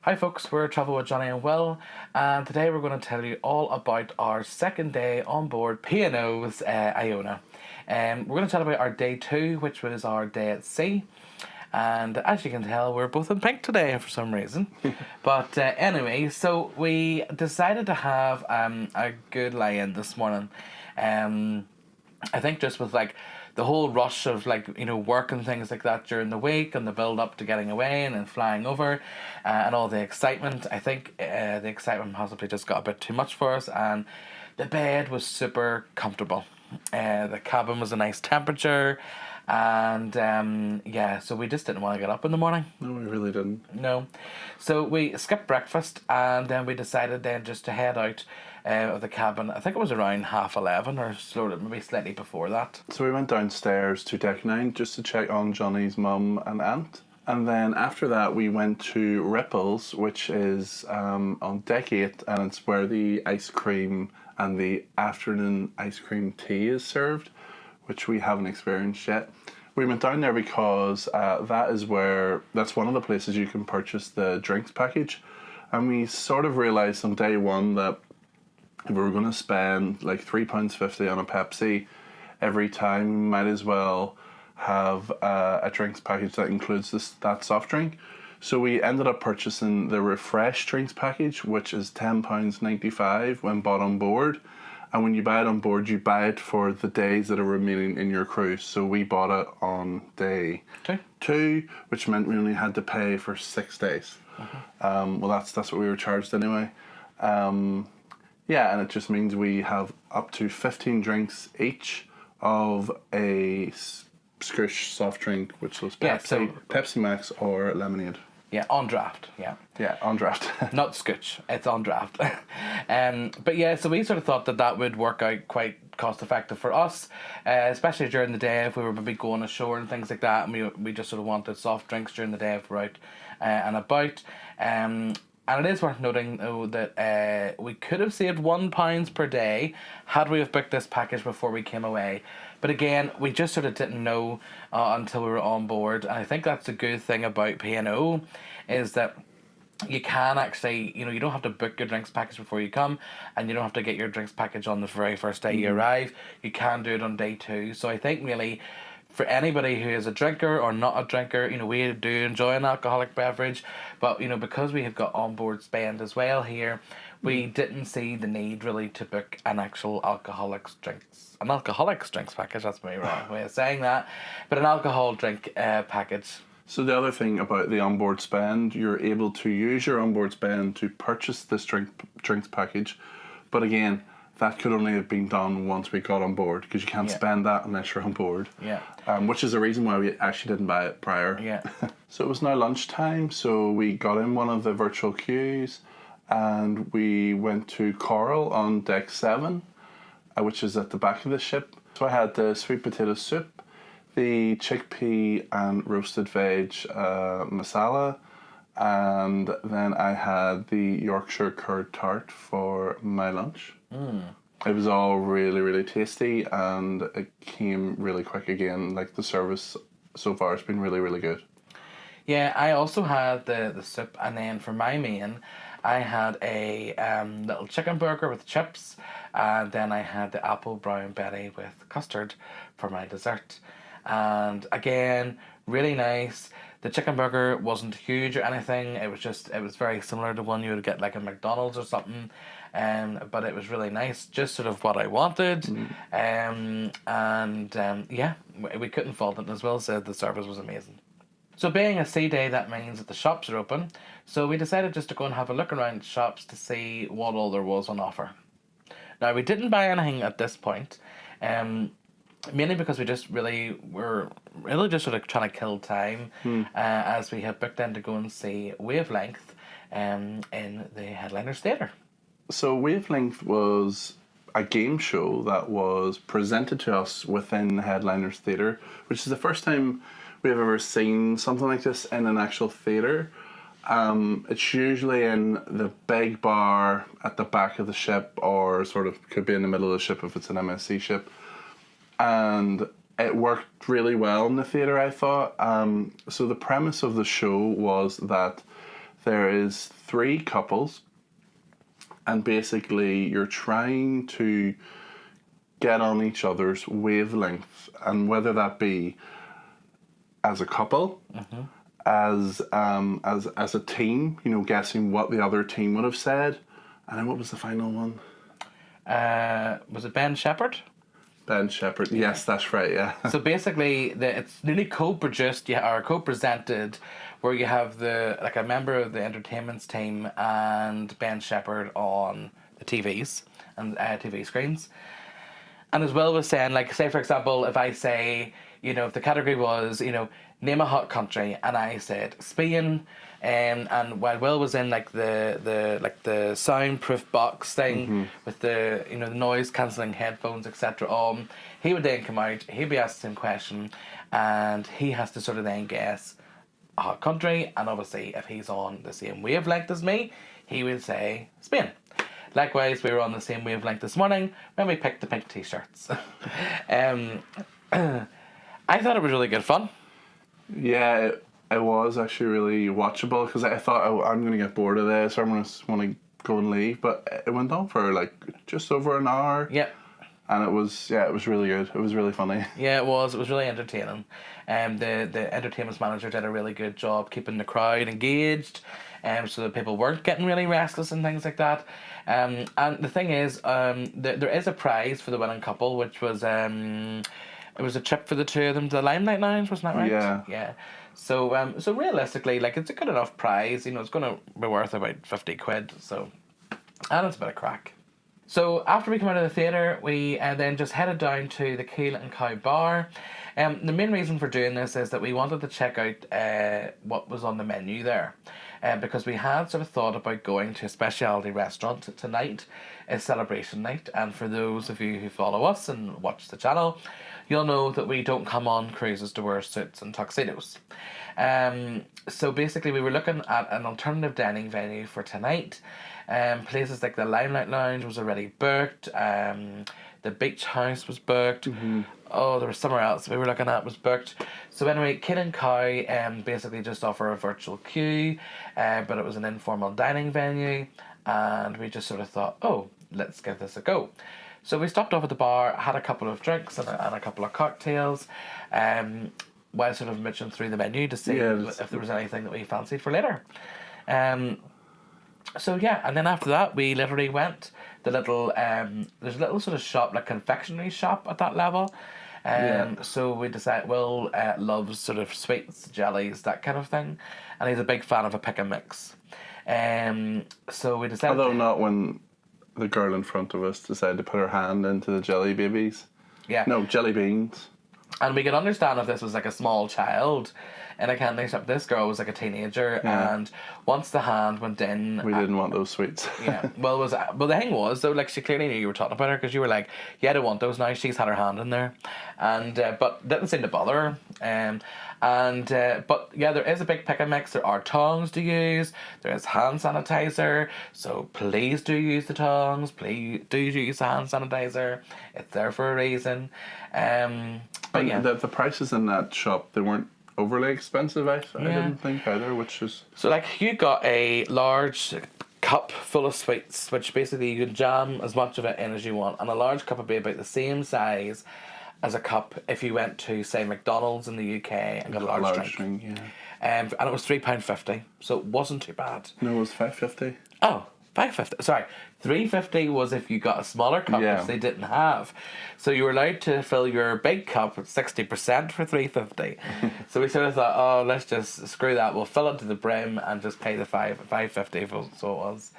Hi folks, we're Travel with Johnny and Will, and today we're going to tell you all about our second day on board P&O's Iona. We're going to tell about our day 2, which was our day at sea. And as you can tell, we're both in pink today for some reason. But anyway, so we decided to have a good lie-in this morning. I think just with the whole rush of work and things like that during the week and the build up to getting away and then flying over and all the excitement, I think the excitement possibly just got a bit too much for us, and the bed was super comfortable. The cabin was a nice temperature, and so we just didn't want to get up in the morning. No, we really didn't. No. So we skipped breakfast, and then we decided then just to head out of the cabin. I think it was around 11:30 or so, maybe slightly before that. So we went downstairs to deck 9 just to check on Johnny's mum and aunt. And then after that we went to Ripples, which is on deck 8, and it's where the ice cream and the afternoon ice cream tea is served, which we haven't experienced yet. We went down there because that's one of the places you can purchase the drinks package. And we sort of realised on day 1 that if we were going to spend like £3.50 on a Pepsi every time, we might as well have a drinks package that includes that soft drink. So we ended up purchasing the Refresh drinks package, which is £10.95 when bought on board. And when you buy it on board, you buy it for the days that are remaining in your cruise. So we bought it on day 2, which meant we only had to pay for 6 days. Well, that's what we were charged anyway. And it just means we have up to 15 drinks each of a Scoosh soft drink, which was Pepsi Max or lemonade. Yeah, on draft, yeah. Yeah, on draft. Not Scooch, it's on draft. But yeah, so we sort of thought that would work out quite cost effective for us, especially during the day if we were maybe going ashore and things like that, and we just sort of wanted soft drinks during the day if we're out and about. And it is worth noting, though, that we could have saved £1 per day had we have booked this package before we came away. But again, we just sort of didn't know until we were on board. And I think that's a good thing about P&O, is that you can actually, you don't have to book your drinks package before you come, and you don't have to get your drinks package on the very first day you arrive. You can do it on day 2. So I think really, for anybody who is a drinker or not a drinker, we do enjoy an alcoholic beverage, but because we have got onboard spend as well here, we didn't see the need really to book an actual alcoholics drinks package. That's my wrong way of saying that, but an alcohol drink package. So the other thing about the onboard spend, you're able to use your onboard spend to purchase this drinks package, but again, that could only have been done once we got on board, because you can't spend that unless you're on board. Yeah. Which is the reason why we actually didn't buy it prior. Yeah. So it was now lunchtime, so we got in one of the virtual queues and we went to Coral on deck 7, which is at the back of the ship. So I had the sweet potato soup, the chickpea and roasted veg masala, and then I had the Yorkshire curd tart for my lunch. It was all really, really tasty, and it came really quick again. Like, the service so far has been really, really good. Yeah, I also had the soup, and then for my main, I had a little chicken burger with chips, and then I had the apple brown Betty with custard for my dessert. And again, really nice. The chicken burger wasn't huge or anything. It was very similar to one you would get like at McDonald's or something. But it was really nice, just sort of what I wanted. We couldn't fault it. As Will said, the service was amazing. So being a sea day, that means that the shops are open. So we decided just to go and have a look around the shops to see what all there was on offer. Now, we didn't buy anything at this point. Mainly because we were just sort of trying to kill time as we had booked in to go and see Wavelength in the Headliners Theatre. So Wavelength was a game show that was presented to us within the Headliners Theatre, which is the first time we've ever seen something like this in an actual theatre. It's usually in the big bar at the back of the ship, or sort of could be in the middle of the ship if it's an MSC ship. And it worked really well in the theatre, I thought. So the premise of the show was that there is 3 couples, and basically you're trying to get on each other's wavelength, and whether that be as a couple, as a team, you know, guessing what the other team would have said. And then what was the final one? Was it Ben Shepherd? Ben Shepherd. Yes, that's right. Yeah. So basically, it's nearly co-produced, or co-presented, where you have a member of the entertainments team and Ben Shepherd on the TVs and TV screens. And as Will was saying, like, say for example, if I say, you know, if the category was, you know, name a hot country, and I said Spain, and while Will was in like the soundproof box thing with the, you know, the noise cancelling headphones, etc. on, he would then come out, he'd be asked the same question, and he has to sort of then guess a hot country, and obviously if he's on the same wavelength as me, he would say Spain. Likewise, we were on the same wavelength this morning when we picked the pink t-shirts. I thought it was really good fun. Yeah, it was actually really watchable, because I thought, oh, I'm going to get bored of this, or I'm going to want to go and leave. But it went on for like just over an hour. Yeah. And it was really good. It was really funny. Yeah, it was really entertaining. The entertainment manager did a really good job keeping the crowd engaged, so that people weren't getting really restless and things like that. And the thing is, there is a prize for the winning couple, which was it was a trip for the two of them to the Limelight Lounge, wasn't that right? Yeah. Yeah. So so realistically, like, it's a good enough prize. You know, it's going to be worth about 50 quid. So, and it's a bit of crack. So after we came out of the theatre, we then just headed down to the Keel Cow bar. The main reason for doing this is that we wanted to check out what was on the menu there. Because we had sort of thought about going to a speciality restaurant tonight. It's celebration night, and for those of you who follow us and watch the channel, you'll know that we don't come on cruises to wear suits and tuxedos. So basically we were looking at an alternative dining venue for tonight. Places like the Limelight Lounge was already booked. The Beach House was booked. Oh, there was somewhere else we were looking at was booked. So anyway, Keel Cow basically just offer a virtual queue, but it was an informal dining venue, and we just sort of thought, oh, let's give this a go. So we stopped off at the bar, had a couple of drinks and a couple of cocktails, while sort of mooching through the menu to see if there was anything that we fancied for later. So yeah, and then after that we literally went the little there's a little sort of shop, like confectionery shop at that level. So we decided Will loves sort of sweets, jellies, that kind of thing, and he's a big fan of a pick and mix. So we decided, although not when the girl in front of us decided to put her hand into the jelly babies. Yeah. No, jelly beans. And we could understand if this was like a small child in a candy shop. This girl was like a teenager, and once the hand went in, we didn't want those sweets. Yeah. Well, the thing was though, like, she clearly knew you were talking about her, because you were like, "Yeah, I don't want those now." She's had her hand in there, and but didn't seem to bother her. But yeah, there is a big pick and mix. There are tongs to use. There is hand sanitizer. So please do use the tongs. Please do use the hand sanitizer. It's there for a reason. But yeah, the prices in that shop, they weren't overly expensive. I didn't think either, which is so, like, you got a large cup full of sweets, which basically you can jam as much of it in as you want, and a large cup would be about the same size as a cup if you went to, say, McDonald's in the UK and got a large drink. Yeah. And it was £3.50, so it wasn't too bad. No, it was $5.50. Oh, £5.50. Sorry, $3.50 was if you got a smaller cup, which they didn't have. So you were allowed to fill your big cup at 60% for $3.50. So we sort of thought, oh, let's just screw that. We'll fill it to the brim and just pay the $5.50. So it was.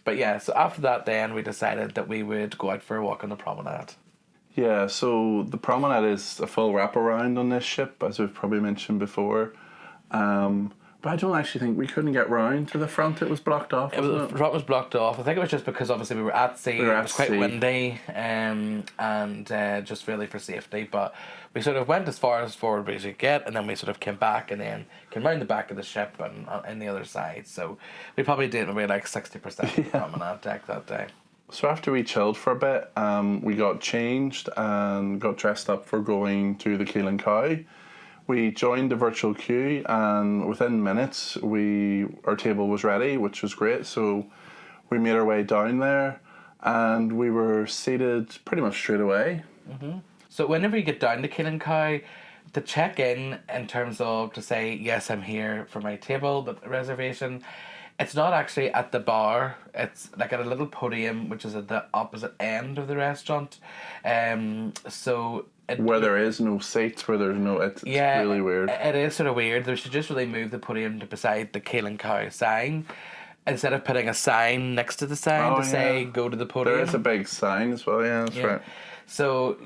But yeah, so after that, then we decided that we would go out for a walk on the promenade. Yeah, so the promenade is a full wraparound on this ship, as we've probably mentioned before. But I don't actually think we couldn't get round to the front. It was blocked off. The front was blocked off. I think it was just because obviously we were at sea. It was quite windy, and just really for safety. But we sort of went as far as forward as we could get, and then we sort of came back and then came round the back of the ship and in the other side. So we probably did maybe like 60% of the promenade deck that day. So after we chilled for a bit, we got changed and got dressed up for going to the Keel Cow, We joined the virtual queue, and within minutes, our table was ready, which was great. So we made our way down there, and we were seated pretty much straight away. So whenever you get down to Keel Cow, to check in terms of to say, yes, I'm here for my table, the reservation, it's not actually at the bar. It's like at a little podium, which is at the opposite end of the restaurant. Where there is no seats, where there's no... It's really weird. It is sort of weird. They should just really move the podium to beside the Keel Cow sign, instead of putting a sign next to the sign say, go to the podium. There is a big sign as well, yeah, that's right. So,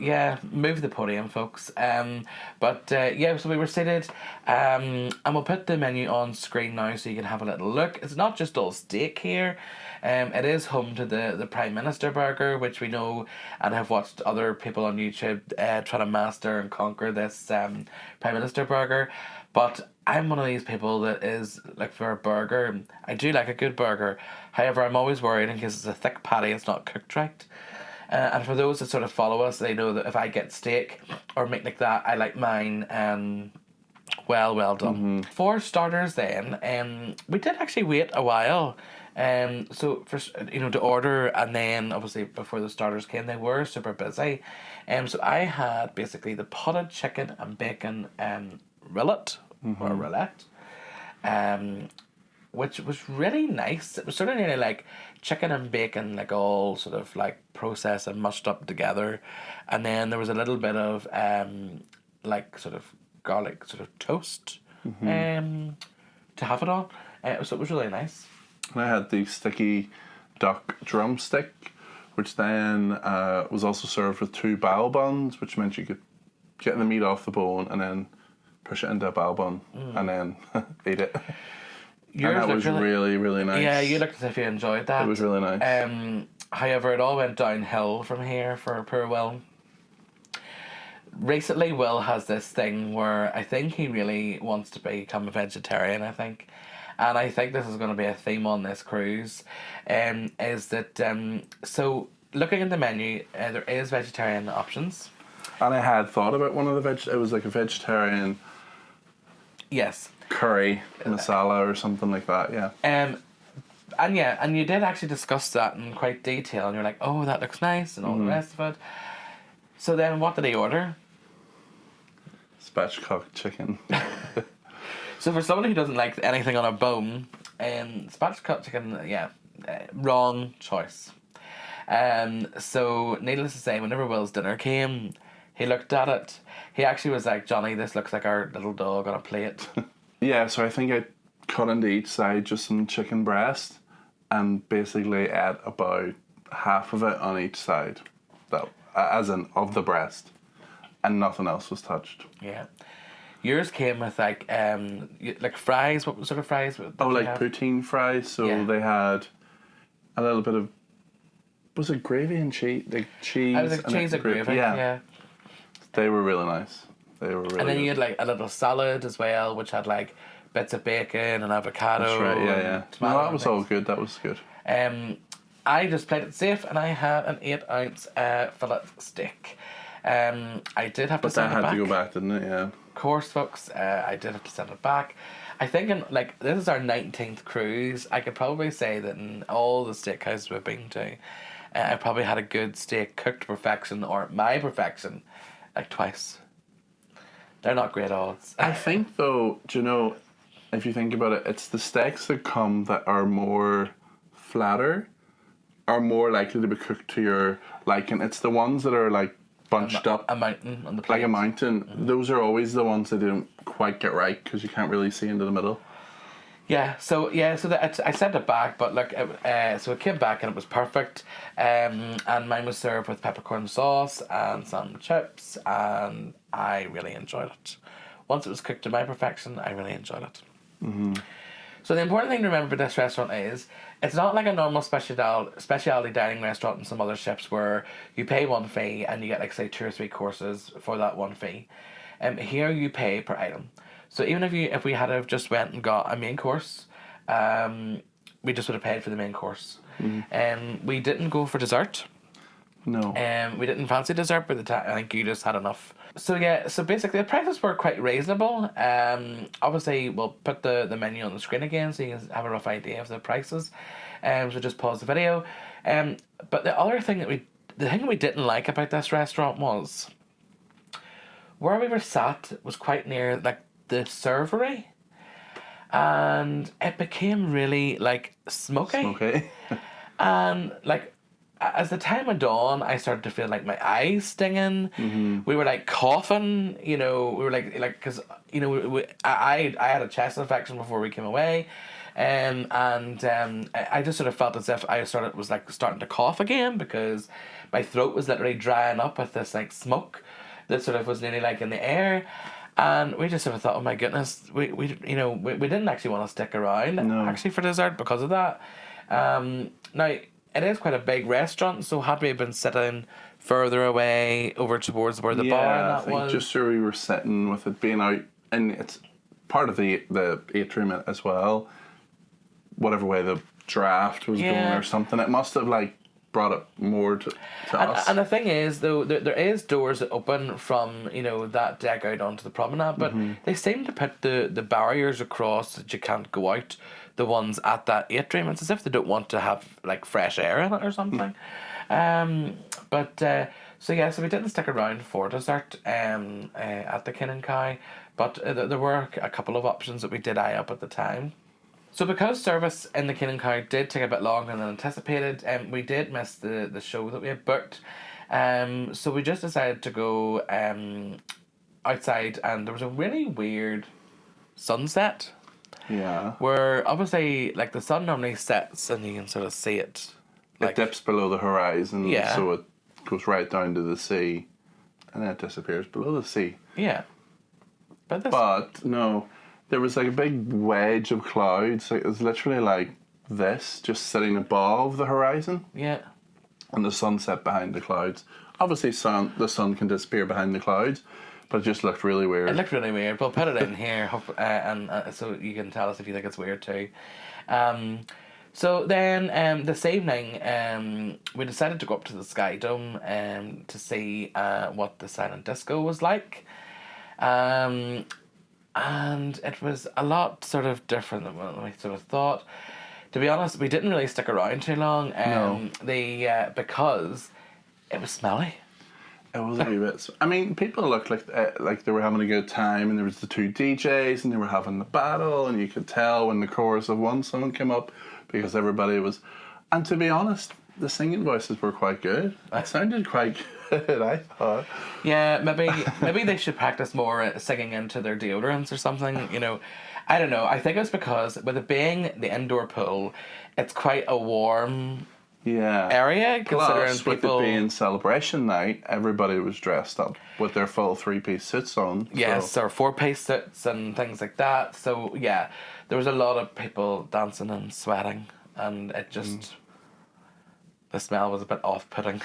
move the podium, folks. So we were seated, and we'll put the menu on screen now so you can have a little look. It's not just all steak here. It is home to the Prime Minister burger, which we know and have watched other people on YouTube try to master and conquer this Prime Minister burger. But I'm one of these people that is, like, for a burger, I do like a good burger. However, I'm always worried in case it's a thick patty, it's not cooked right. And for those that sort of follow us, they know that if I get steak or meat like that, I like mine well done. For starters then, we did actually wait a while. So for to order, and then obviously before the starters came, they were super busy. So I had basically the potted chicken and bacon roulette or roulette. Which was really nice. It was sort of nearly like chicken and bacon, like all sort of like processed and mushed up together. And then there was a little bit of like sort of garlic sort of toast to have it on. So it was really nice. And I had the sticky duck drumstick, which then was also served with 2 bao buns, which meant you could get the meat off the bone and then push it into a bao bun and then eat it. And that was really, really nice. Yeah, you looked as if you enjoyed that. It was really nice. However, it all went downhill from here for poor Will. Recently, Will has this thing where I think he really wants to become a vegetarian, I think. And I think this is going to be a theme on this cruise. Is that, so looking at the menu, there is vegetarian options. And I had thought about one of the it was like a vegetarian... Yes. Curry masala or something like that, yeah. And you did actually discuss that in quite detail, and you're like, oh, that looks nice, and all the rest of it. So then, what did he order? Spatchcock chicken. So for someone who doesn't like anything on a bone, spatchcock chicken, wrong choice. So needless to say, whenever Will's dinner came, he looked at it. He actually was like, Johnny, this looks like our little dog on a plate. Yeah, so I think I cut into each side just some chicken breast and basically ate about half of it on each side, as in of the breast, and nothing else was touched. Yeah. Yours came with like fries. What sort of fries? Poutine fries. So they had a little bit of, was it gravy and cheese? Like cheese. I was like cheese and gravy. Yeah. They were really nice. They were really. And then you had like a little salad as well, which had like bits of bacon and avocado. That's right. Yeah. No, that was all good. That was good. I just played it safe, and I had an 8-ounce fillet steak. I did have to send it back. But that had to go back, didn't it? Yeah. Of course, folks. I did have to send it back. I think this is our 19th cruise. I could probably say that in all the steakhouses we've been to, I probably had a good steak cooked to perfection, or my perfection, like twice. They're not great odds. I think though, if you think about it, it's the steaks that come that are more flatter, are more likely to be cooked to your liking. It's the ones that are like bunched up. A mountain on the plate. Like a mountain. Mm-hmm. Those are always the ones that don't quite get right because you can't really see into the middle. Yeah, so I sent it back, but look, so it came back and it was perfect. And mine was served with peppercorn sauce and some chips, and I really enjoyed it. Once it was cooked to my perfection, I really enjoyed it. Mm-hmm. So the important thing to remember about this restaurant is it's not like a normal speciality dining restaurant in some other ships where you pay one fee and you get like say 2 or 3 courses for that one fee. Here you pay per item. So even if we had have just went and got a main course, we just would have paid for the main course. Mm-hmm. We didn't go for dessert. No. We didn't fancy dessert by the time. I think you just had enough. So yeah, so basically the prices were quite reasonable. Obviously we'll put the menu on the screen again so you can have a rough idea of the prices. So just pause the video. But the thing that we didn't like about this restaurant was where we were sat was quite near like the servery, and it became really like smoky. Okay. And like as the time went on, I started to feel like my eyes stinging. Mm-hmm. We were like coughing, you know. We were like because you know I had a chest infection before we came away, and I just sort of felt as if I was starting to cough again because my throat was literally drying up with this like smoke that sort of was nearly like in the air. And we just sort of thought, oh my goodness, we didn't actually want to stick around actually for dessert because of that. Now it is quite a big restaurant, so had we been sitting further away over towards where the bar and that was, just where we were sitting with it being out, and it's part of the atrium as well. Whatever way the draft was going or something, it must have like brought it more to us. And the thing is, though, there is doors that open from, you know, that deck out onto the promenade, but they seem to put the barriers across that you can't go out, the ones at that atrium. It's as if they don't want to have, like, fresh air in it or something. So we didn't stick around for dessert at the Keel Cow, but there were a couple of options that we did eye up at the time. So because service in the Keel Cow did take a bit longer than anticipated, we did miss the show that we had booked. So we just decided to go outside, and there was a really weird sunset. Yeah. Where obviously like the sun normally sets and you can sort of see it. Like, it dips below the horizon, yeah. So it goes right down to the sea, and then it disappears below the sea. Yeah. But no. There was like a big wedge of clouds. Like, it was literally like this, just sitting above the horizon. Yeah. And the sun set behind the clouds. Obviously, the sun can disappear behind the clouds, but it just looked really weird. It looked really weird. We'll put it in here, and so you can tell us if you think it's weird too. So then, this evening, we decided to go up to the Sky Dome to see what the silent disco was like. And it was a lot sort of different than what we sort of thought. To be honest, we didn't really stick around too long. No. Because it was smelly. It was a wee bit. I mean, people looked like they were having a good time, and there was the two DJs, and they were having the battle, and you could tell when the chorus of one song came up because everybody was. And to be honest, the singing voices were quite good. It sounded quite good, I thought. Yeah, maybe they should practice more singing into their deodorants or something. You know, I don't know. I think it's because with it being the indoor pool, it's quite a warm area. Considering Plus, with it being celebration night, everybody was dressed up with their full 3-piece suits on. Yes, or 4-piece suits and things like that. So yeah, there was a lot of people dancing and sweating, and it just the smell was a bit off-putting.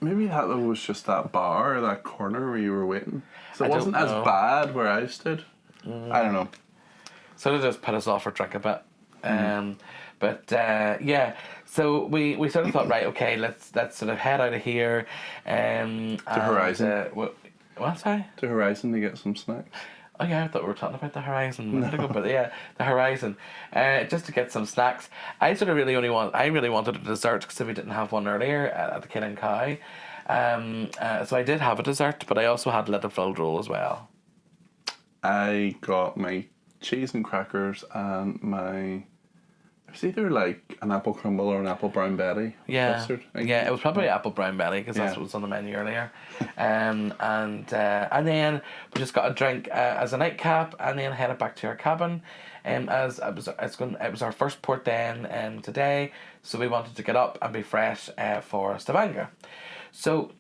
Maybe that was just that bar, that corner where you were waiting. So it wasn't as bad where I stood. I don't know. Sort of just put us off for drink a bit. So we sort of thought, right, okay, let's sort of head out of here. To Horizon. What, sorry? To Horizon to get some snacks. Oh yeah, I thought we were talking about the Horizon. But yeah, the Horizon. Just to get some snacks. I really wanted a dessert because we didn't have one earlier at the Keel Cow. So I did have a dessert, but I also had a little filled roll as well. I got my cheese and crackers and it was either like an apple crumble or an apple brown betty. Custard. Yeah, it was probably apple brown betty because that's what was on the menu earlier. And then we just got a drink as a nightcap, and then headed back to our cabin. As it was our first port then today, so we wanted to get up and be fresh for Stavanger. So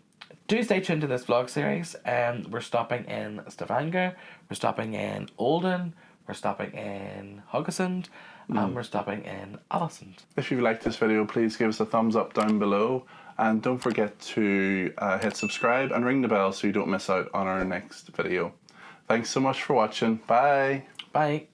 do stay tuned to this vlog series. We're stopping in Stavanger, we're stopping in Olden, we're stopping in Haugesund, and we're stopping in Ålesund. If you liked this video, please give us a thumbs up down below, and don't forget to hit subscribe and ring the bell so you don't miss out on our next video. Thanks so much for watching. Bye. Bye.